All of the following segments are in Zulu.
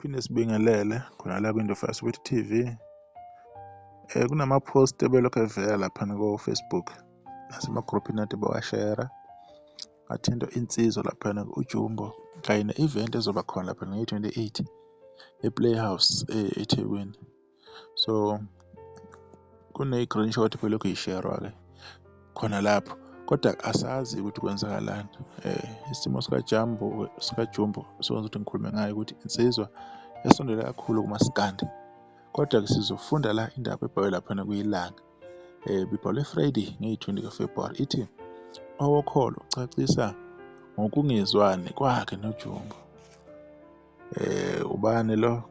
Phinde sibingelele khona la kwiNdlovu Soweto TV. Kunama-post ebelokhu evela laphana ko-Facebook nasemagrupini ade bawashera. Athinta insizwa laphana uJumbo kanye ne-event ezoba khona lapha nge-28 ePlayhouse eThekwini. So kune-screenshot belokhu isherwa-ke khona lapho, kodwa asazi ukuthi kwenzakalani. Isimo sikaJumbo sokwenza ukuthi ngikhulume ngayo ukuthi insizwa yasondela kakhulu kumaskandi, kodwa-ke sizofunda la indaba ebhalwe laphana kuyilanga. Bibhalwe Friday ngeyi-20 kaFebruwari ithi owokholo ucacisa ngokungezwani kwakhe noJumbo. Ubani lo?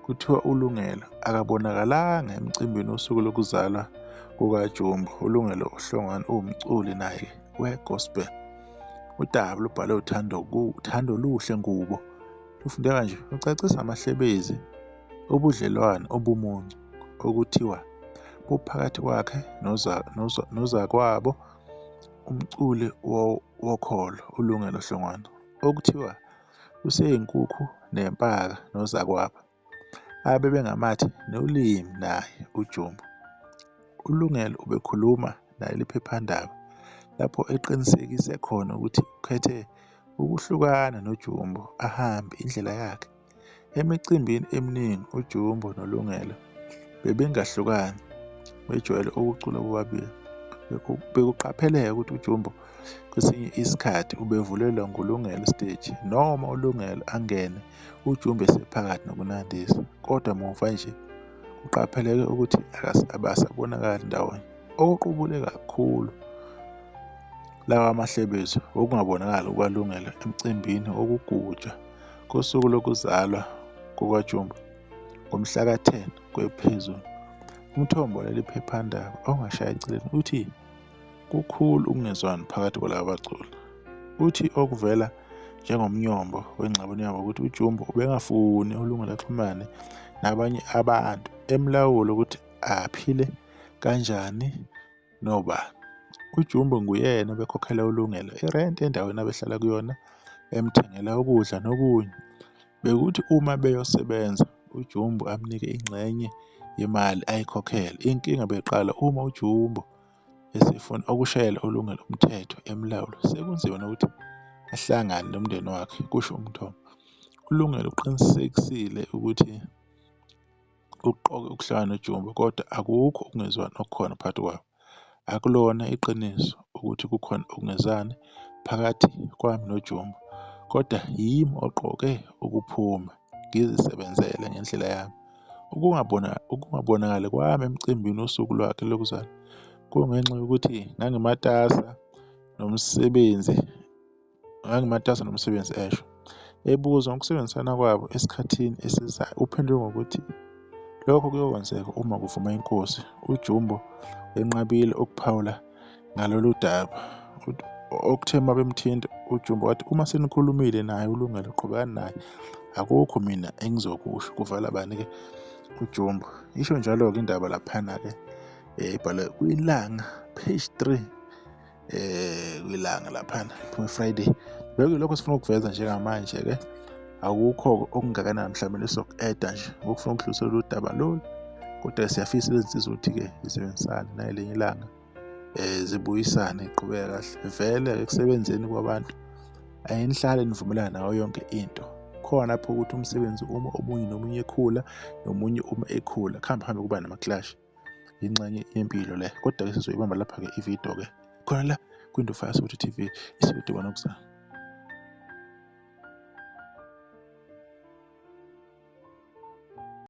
Kuthiwa uLungelo akabonakalanga emcimbini wosuku lokuzalwa kukaJumbo. uLungelo uHlongwane uwumculi naye we-gospel. Udaba lubhalwe uThando Luhle Ngubo lufunde kanje: ucacisa amahlebezi ubudlelwano obumuncu okuthiwa buphakathi kwakhe nozakwabo umculi wokholo uLungelo Hlongwane, okuthiwa useyinkukhu nempaka nozakwabo abe bengamathi nolimi naye uJumbo. uLungelo ubekhuluma naleli phephandaba lapho eqinisekise khona ukuthi ukhethe ukuhlukana noJumbo ahambe indlela yakhe. Emicimbini eminingi uJumbo noLungelo bebengahlukani, bejwayele ukucula bobabili. Bekuqapheleka ukuthi uJumbo kwesinye isikhathi ubevulelwa nguLungelo isiteji, noma uLungelo angene uJumbo esephakathi nokunandisa, kodwa muva nje kuqapheleke ukuthi abasabonakali ndawonye. Okuqubule kakhulu lawa mahlebezi okungabonakali kukaLungelo emcimbini wokugujwa kosuku lokuzalwa kukaJumbo ngomhla ka-10 kwephezulu. Umthombo waleli phephandaba ongashaya eceleni uthi kukhulu ukungezwani phakathi kwalaba baculi. Uthi okuvela njengomnyombo wengxabano yabo ukuthi uJumbo ubengafuni uLungelo axhumane nabanye abantu, emlawula ukuthi aphile kanjani nobani. uJumbo nguyena obekhokhela uLungelo irenti endaweni abehlala kuyona, emthengela ukudla nokunye. Bekuthi uma beyosebenza uJumbo amnike ingxenye yemali ayikhokhele. Inkinga beqala uma uJumbo esefuna ukushayela uLungelo umthetho emlawula, sekunzima nokuthi ahlangane nomndeni wakhe, kusho umthombo. uLungelo uqinisekisile ukuthi uqoke ukuhlangana noJumbo, kodwa akukho ukungezwani okukhona phakathi kwabo. Akulona iqiniso ukuthi kukhona ukungezwani phakathi kwami noJumbo, kodwa yimi oqoke ukuphuma ngizisebenzele ngendlela yami. Ukungabonakali kwami emcimbini wosuku lwakhe lokuzalwa kungenxa yokuthi ngangimatasa nomsebenzi esho. Ebuzwa ngokusebenzisana kwabo esikhathini esizayo, uphendule ngokuthi lokho kuyokwenzeka uma kuvuma iNkosi. uJumbo wenqabile ukuphawula ngalolu daba. Okuthe uma bemthinta uJumbo wathi uma senikhulumile naye uLungelo qhubekani naye, akukho mina engizokusho. Kuvala bani-ke uJumbo. Isho njalo-ke indaba laphana-ke ibhalwe kwiLanga page 3 kwiLanga laphana Friday. Bekuyilokho sifuna ukuveza njengamanje-ke, akukho okungakanani mhlawumbe soku-eda nje ngokufuna ukudlulisela lolu daba lolu, kodwa siyafisa lezinsizwa ukuthi-ke zisebenzisane nayelinye ilanga, zibuyisane, iqhubeke kahle. Vele ekusebenzeni kwabantu ayinihlale nivumelana nayo yonke into. Khona lapho ukuthi umsebenzi uma omunye nomunye ekhula nomunye uma ekhula kuhambe kuba nama-clash. Ingxenye yempilo le, kodwa-ke sizoyibamba lapha-ke ividiyo-ke khona la kwiNdlovu Soweto TV. Isibudwe nokusasa.